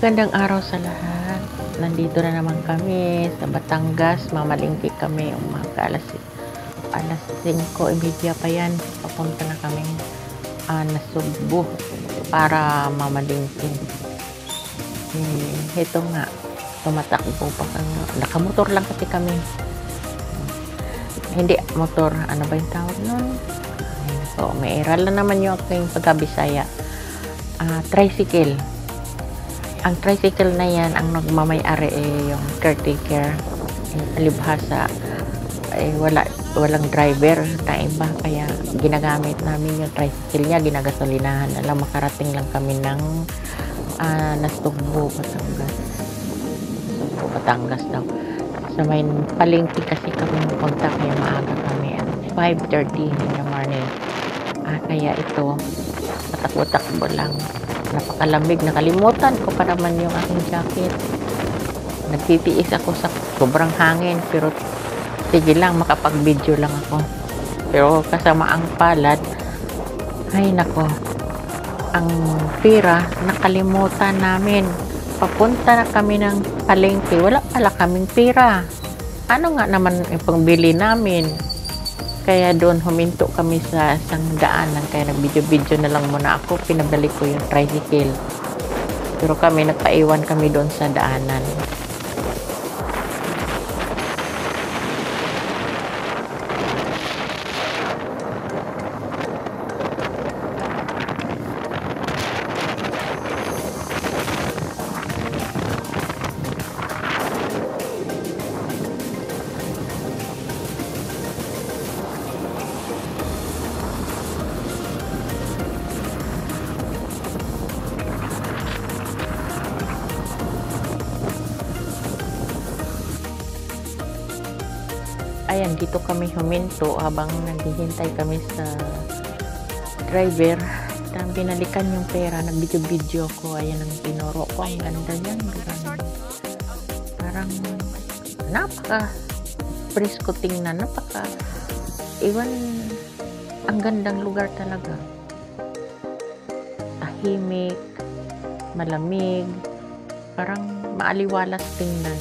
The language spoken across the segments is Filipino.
Magandang araw sa lahat. Nandito na naman kami sa Batangas. Mamalingki kami umaga alas 5:30 pa yan. Papunta na kami Nasugbu para mamalingki. Ito nga, tumatakbo pa kami. Nakamotor lang kasi kami. Hindi motor, ano ba yung tawag nun? So, may iral na naman yung aking pagkabisaya. Tricycle. Ang tricycle na yan, ang nagmamay-ari yung caretaker. Alibhasa, walang driver na iba. Kaya ginagamit namin yung tricycle niya, ginagasolinahan. Makarating lang kami ng Nasugbu, Batangas. Nasugbu, Batangas daw. Sa may palengke kasi kami punta, kaya maaga kami. 5:30 in the morning. Kaya ito, patakbo-takbo lang. Napakalamig, nakalimutan ko pa naman yung aking jacket. Nagtitiis ako sa sobrang hangin, pero sige lang, makapag-video lang ako. Pero kasama ang palad, ay nako, ang pera nakalimutan namin. Papunta na kami ng palengke, wala pala kaming pera. Ano nga naman yung pangbili namin? Kaya doon huminto kami sa isang daanan, kaya nag-video na lang muna ako. Pinabalik ko yung tricycle, pero kami nagpaiwan kami doon sa daanan. Ayan, dito kami huminto habang naghihintay kami sa driver. Binalikan yung pera, nag-video ko. Ayan ang tinuro ko. Ang ganda yan. Parang napaka presko tingnan. Ang gandang lugar talaga. Tahimik, malamig, parang maaliwalas tingnan.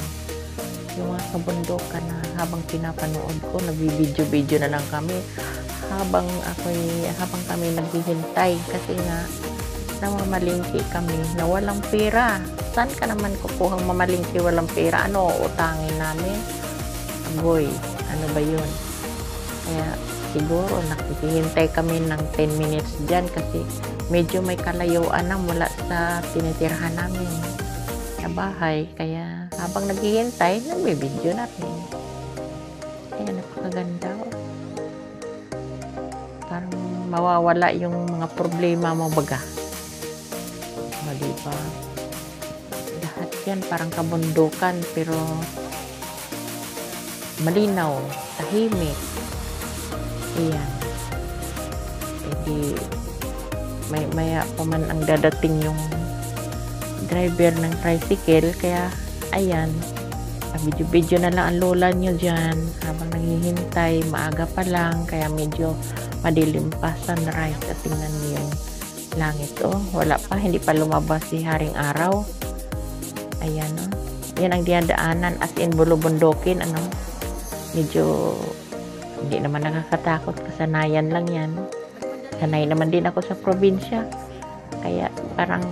Yung mga kabundukan na habang pinapanood ko, nag-video na lang kami habang kami naghihintay, kasi nga namamalingki kami na walang pera. Saan ka naman kukuhang mamalingki walang pera? Ano utangin namin? Agoy, ano ba yun? Kaya siguro naghihintay kami ng 10 minutes dyan, kasi medyo may kalayuan na mula sa tinitirhan namin na bahay. Kaya habang naghihintay, nagbe-video natin. Kaya napakaganda. Parang mawawala yung mga problema mo baga. Diba? Lahat yan parang kabundukan, pero malinaw, tahimik. Ayan. Maya pa man ang dadating yung driver ng tricycle, kaya ayan, video na lang ang lola nyo dyan habang naghihintay. Maaga pa lang, kaya medyo madilim pa, sunrise. At tingnan niyo yung langit, wala pa, hindi pa lumabas si haring araw. Ayan, yan ang dinadaanan, as in bulubundukin, medyo hindi naman nakakatakot, kasanayan lang yan. Sanay naman din ako sa probinsya, kaya parang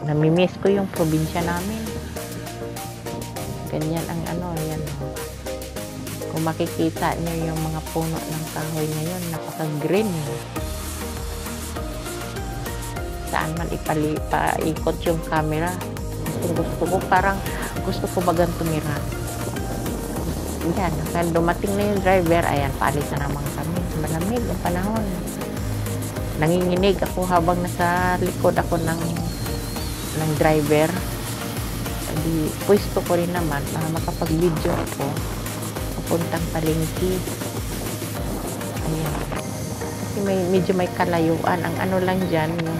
namimiss ko yung probinsya namin. Ganyan ang yan. Kung makikita nyo yung mga puno ng kahoy ngayon, napaka-green. Saan man ipaikot yung camera, gusto ko bagang tumira. Yan, kaya dumating na yung driver. Ayan, paalis na naman kami. Malamig ang panahon. Nanginginig ako habang nasa likod ako ng driver. Pwesto ko rin naman para makapag-video ako papuntang palengke. Ayan. Kasi medyo may kalayuan. Ang lang dyan, yung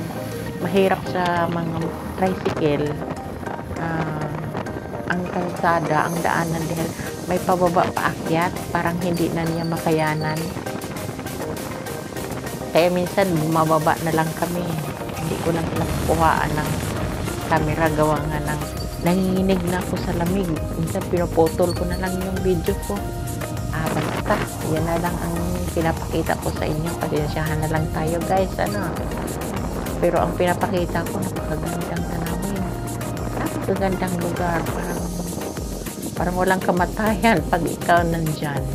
mahirap sa mga tricycle, ang kalsada, ang daanan, dahil may pababa paakyat, parang hindi na niya makayanan. Kaya minsan bumababa na lang kami. Hindi ko lang nakukuhaan ng camera gawa nga ng nanginginig na ako sa lamig. Minsan pinuputol ko na lang yung video ko. Basta, yan na lang ang pinapakita ko sa inyo. Pasensyahan na lang tayo guys, ano. Pero ang pinapakita ko, napakagandang tanawin. Napakagandang lugar. Parang walang kamatayan pag ikaw nandyan.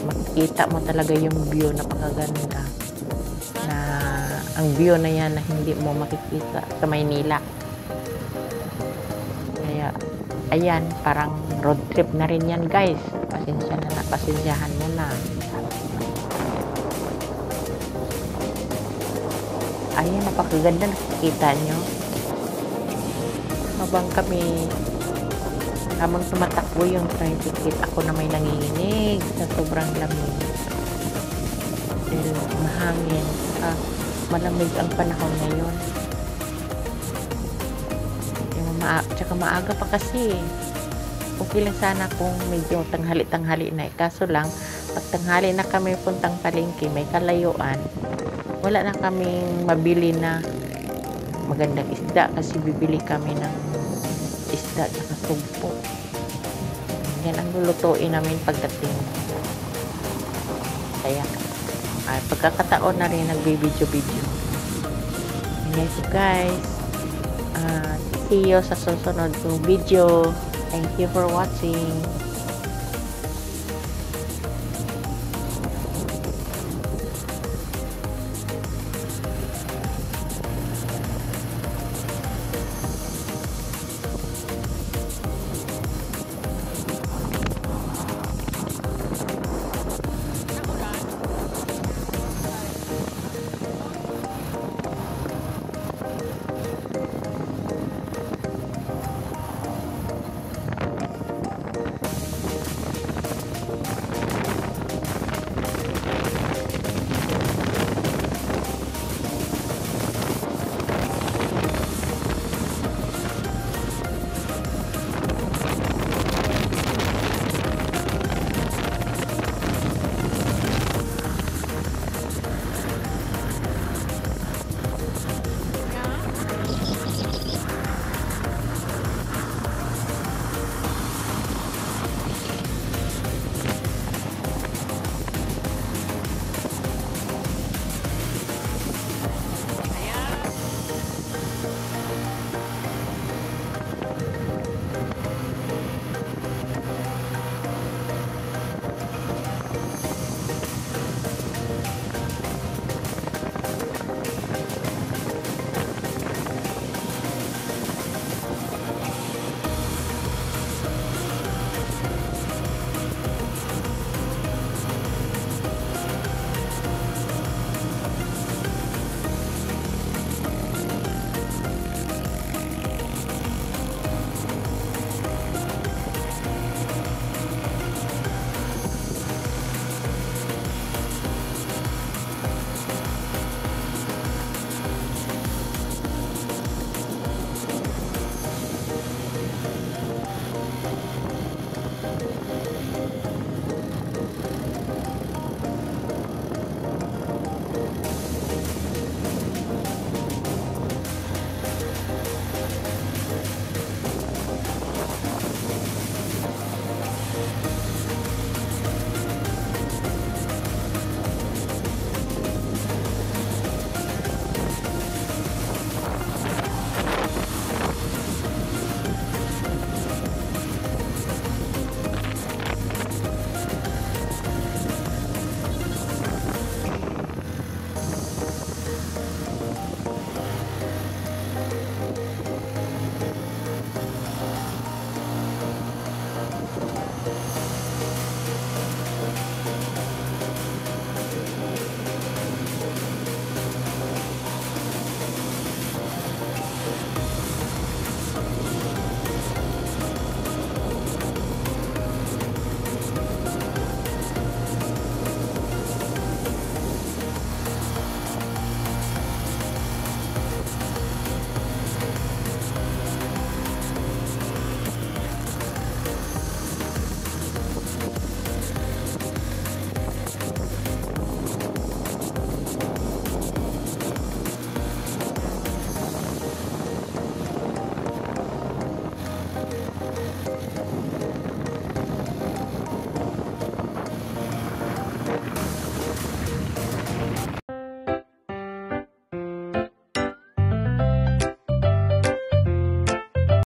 Makikita mo talaga yung view, napakaganda. Na ang view na yan na hindi mo makikita sa Maynila. Kaya, ayan, parang road trip na rin yan guys. Pasensyahan mo na. Ayan, napakaganda, nakikita nyo. Habang tumatakbo yung tricycle, ako na may nanginginig sa sobrang lamig. Dahil mahangin, malamig ang panahon ngayon. Tsaka maaga pa kasi. Okay lang sana kung medyo tanghali-tanghali na. Kaso lang, pag tanghali na kami puntang palengke, may kalayuan, wala na kaming mabili na magandang isda kasi bibili kami ng isda at sugpo. Yan ang lulutuin namin pagdating. Kaya, pagkakataon na rin nagbi-video-video. Yes guys, see you sa susunod kong video. Thank you for watching.